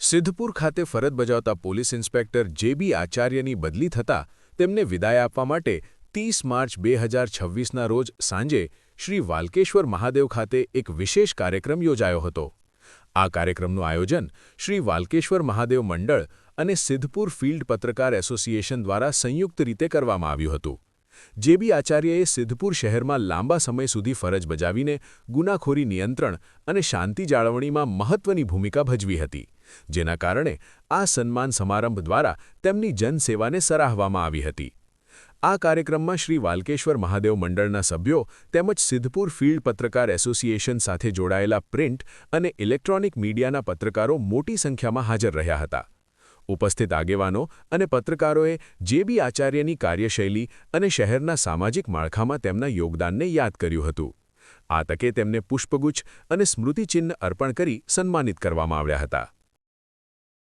સિદ્ધપુર ખાતે ફરજ બજાવતા પોલીસ ઇન્સ્પેક્ટર જે.બી. આચાર્યની બદલી થતાં તેમને વિદાય આપવા માટે 30 માર્ચ 2026ના રોજ સાંજે શ્રી વાલ્કેશ્વર મહાદેવ ખાતે એક વિશેષ કાર્યક્રમ યોજાયો હતો. આ કાર્યક્રમનું આયોજન શ્રી વાલ્કેશ્વર મહાદેવ મંડળ અને સિદ્ધપુર ફિલ્ડ પત્રકાર એસોસિએશન દ્વારા સંયુક્ત રીતે કરવામાં આવ્યું હતું. જે.બી. આચાર્યએ સિદ્ધપુર શહેરમાં લાંબા સમય સુધી ફરજ બજાવીને ગુનાખોરી નિયંત્રણ અને શાંતિ જાળવણીમાં મહત્વની ભૂમિકા ભજવી હતી, જેના કારણે આ સન્માન સમારંભ દ્વારા તેમની જનસેવાને સરાહવામાં આવી હતી. આ કાર્યક્રમમાં શ્રી વાલ્કેશ્વર મહાદેવ મંડળના સભ્યો તેમજ સિદ્ધપુર ફિલ્ડ પત્રકાર એસોસિએશન સાથે જોડાયેલા પ્રિન્ટ અને ઇલેક્ટ્રોનિક મીડિયાના પત્રકારો મોટી સંખ્યામાં હાજર રહ્યા હતા. ઉપસ્થિત આગેવાનો અને પત્રકારોએ જે.બી. આચાર્યની કાર્યશૈલી અને શહેરના સામાજિક માળખામાં તેમના યોગદાનને યાદ કર્યું હતું. આ તકે તેમને પુષ્પગુચ્છ અને સ્મૃતિચિહ્ન અર્પણ કરી સન્માનિત કરવામાં આવ્યા હતા.